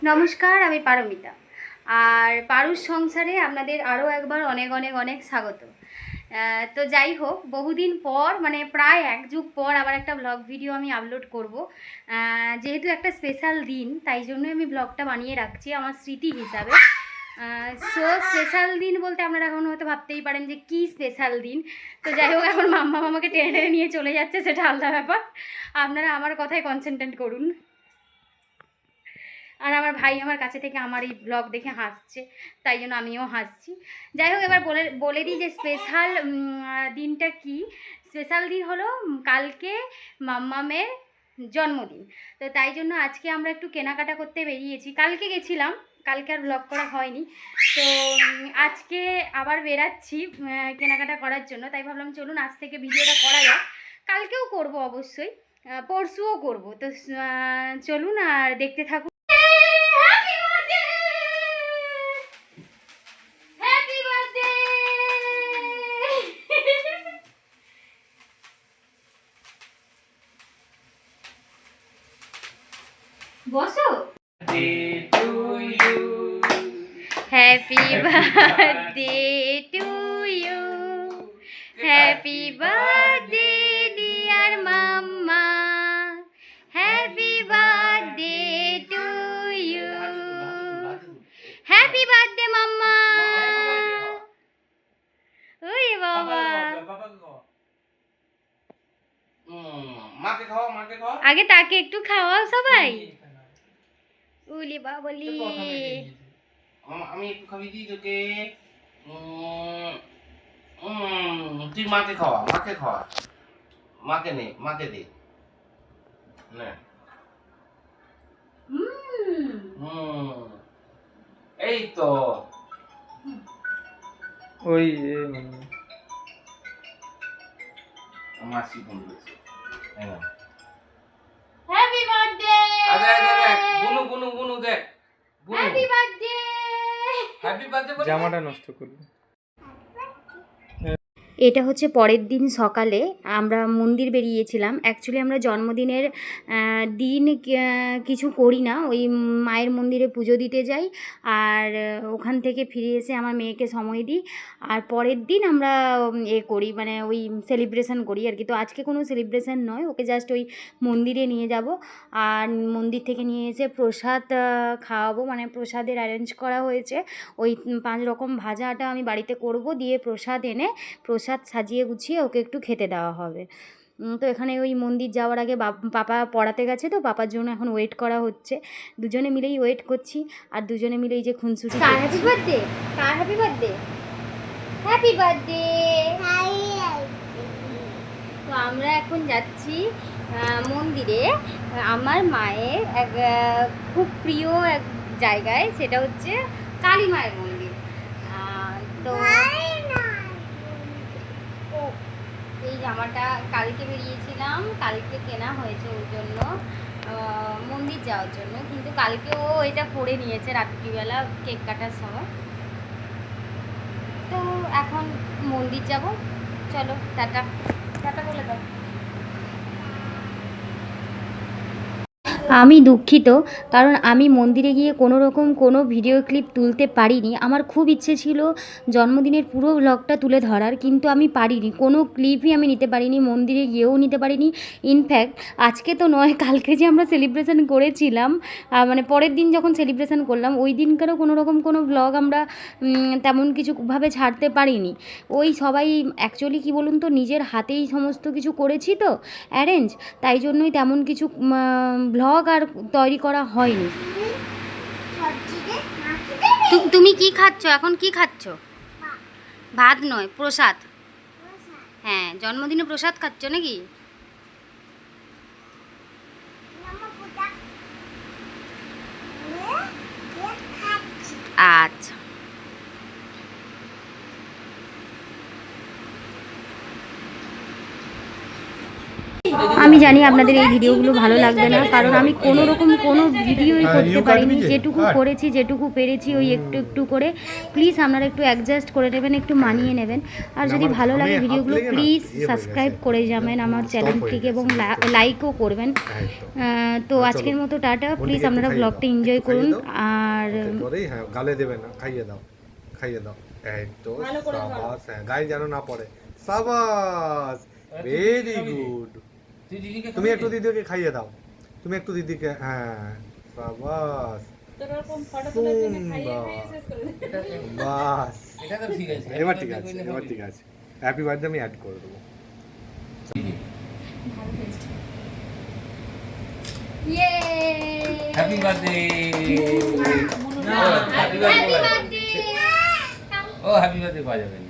নমস্কার, আমি পারমিতা। আর পারুর সংসারে আপনাদের আরও একবার অনেক অনেক অনেক স্বাগত। তো যাই হোক, বহুদিন পর মানে প্রায় এক যুগ পর আবার একটা ব্লগ ভিডিও আমি আপলোড করব। যেহেতু একটা স্পেশাল দিন, তাই জন্যই আমি ব্লগটা বানিয়ে রাখছি আমার স্মৃতি হিসাবে। সো স্পেশাল দিন বলতে আপনারা এখন হয়তো ভাবতেই পারেন যে কী স্পেশাল দিন। তো যাই হোক, এখন মাম্মা আমাকে টেনে টেনে নিয়ে চলে যাচ্ছে, সেটা আলাদা ব্যাপার। আপনারা আমার কথায় কনসেন্ট্রেট করুন। আর আমার ভাই আমার কাছে থেকে আমার এই ব্লগ দেখে হাসছে, তাই জন্য আমিও হাসছি। যাই হোক, এবার বলে দিই যে স্পেশাল দিনটা কি। স্পেশাল দিন হলো কালকে মাম্মামের জন্মদিন। তো তাই জন্য আজকে আমরা একটু কেনাকাটা করতে বেরিয়েছি। কালকে গেছিলাম, কালকে আর ব্লগ করা হয়নি। তো আজকে আবার বেরাচ্ছি কেনাকাটা করার জন্য। তাই ভাবলাম চলুন আজ থেকে ভিডিওটা করা যাক। কালকেও করব অবশ্যই, পরশুও করব। তো চলুন আর দেখতে থাকুন। বসো। Happy birthday to you, happy birthday dear mamma, happy birthday to you, happy birthday mamma. ওই বাবা, আগে তাকে একটু খাওয়াও সবাই। উলি বাবলি, আমি একটু খাবি দিই তোকে। তুই মাকে খাওয়া, মাকে খাওয়া, মাকে নে, মাকে দে। এই তো ওই মাসি ফোন করেছে। Happy birthday. বুনু বুনু বুনু দেখ, হ্যাপি বার্থডে। Happy birthday. জামাটা নষ্ট করলো। এটা হচ্ছে পরের দিন সকালে আমরা মন্দির বেরিয়েছিলাম। অ্যাকচুয়ালি আমরা জন্মদিনের দিন কিছু করি না, ওই মায়ের মন্দিরে পুজো দিতে যাই, আর ওখান থেকে ফিরে এসে আমার মেয়েকে সময় দিই। আর পরের দিন আমরা করি, মানে ওই সেলিব্রেশন করি আর কি। তো আজকে কোনো সেলিব্রেশন নয়, ওকে জাস্ট ওই মন্দিরে নিয়ে যাব, আর মন্দির থেকে নিয়ে এসে প্রসাদ খাওয়াবো। মানে প্রসাদের অ্যারেঞ্জ করা হয়েছে, ওই 5 রকম ভাজাটা আমি বাড়িতে করব, দিয়ে প্রসাদ এনে প্রসাদ সাজিয়ে গুছিয়ে ওকে একটু খেতে দেওয়া হবে। তো এখানে ওই মন্দির যাওয়ার আগে পাপা পড়াতে গেছে, তো পাপার জন্য এখন ওয়েট করা হচ্ছে। দুজনে মিলেই ওয়েট করছি, আর দুজনে মিলেই যে খুনসুটি। কার হ্যাপি বার্থডে, কার হ্যাপি বার্থডে, হ্যাপি বার্থডে। তো আমরা এখন যাচ্ছি মন্দিরে, আমার মায়ের এক খুব প্রিয় এক জায়গায়, সেটা হচ্ছে কালী মায়ের মন্দির। তো এই জামাটা কালকে বেরিয়েছিলাম, কালকে কেনা হয়েছে ওর জন্য, মন্দির যাওয়ার জন্য। কিন্তু কালকে ও এটা পরে নিয়েছে রাত্রিবেলা কেক কাটার সময়। তো এখন মন্দির যাব, চলো টাটা, টাটা বলে দাও। আমি দুঃখিত, কারণ আমি মন্দিরে গিয়ে কোনো রকম কোনো ভিডিও ক্লিপ তুলতে পারিনি। আমার খুব ইচ্ছে ছিল জন্মদিনের পুরো ব্লগটা তুলে ধরার, কিন্তু আমি পারিনি, কোনো ক্লিপই আমি নিতে পারিনি, মন্দিরে গিয়েও নিতে পারিনি। ইনফ্যাক্ট আজকে তো নয়, কালকে যে আমরা সেলিব্রেশন করেছিলাম, মানে পরের দিন যখন সেলিব্রেশন করলাম, ওই দিনকারও কোনো রকম কোনো ব্লগ আমরা তেমন কিছুভাবে ছাড়তে পারিনি। ওই সবাই অ্যাকচুয়ালি কী বলুন তো, নিজের হাতেই সমস্ত কিছু করেছি তো অ্যারেঞ্জ, তাই জন্যই তেমন কিছু ব্লগ আর তৈরি করা হয়নি। তুমি কি খাচ্ছ এখন, কি খাচ্ছ? ভাত নয়, প্রসাদ। হ্যাঁ, জন্মদিনে প্রসাদ খাচ্ছ নাকি? আচ্ছা, আমি জানি আপনাদের এই ভিডিওগুলো ভালো লাগবে না, কারণ আমি কোনো রকম কোনো ভিডিওই করতে পারিনি, যেটুকু করেছি যেটুকু পেরেছি ওই একটু একটু করে। প্লিজ আপনারা একটু অ্যাডজাস্ট করে নেবেন, একটু মানিয়ে নেবেন। আর যদি ভালো লাগে ভিডিওগুলো প্লিজ সাবস্ক্রাইব করে যাবেন আমার চ্যানেলটিকে এবং লাইকও করবেন। তো আজকের মতো টাটা, প্লিজ আপনারা ব্লগটা এনজয় করুন। আর হ্যাঁ গালে দেবে না, খাইয়ে দাও এই তো সাবাস। হ্যাঁ গায়ে যেন না পড়ে। সাবাস, ভেরি গুড। তুমি একটু দিদিকে খাইয়ে দাও, তুমি একটু দিদিকে, হ্যাঁ সাবাস, বাস। এবার ঠিক আছে, এবার ঠিক আছে। হ্যাপি বার্থডে আমি অ্যাড করে দেবো। Happy birthday. Happy birthday. ও হ্যাপি বার্থডে পাওয়া যাবে না।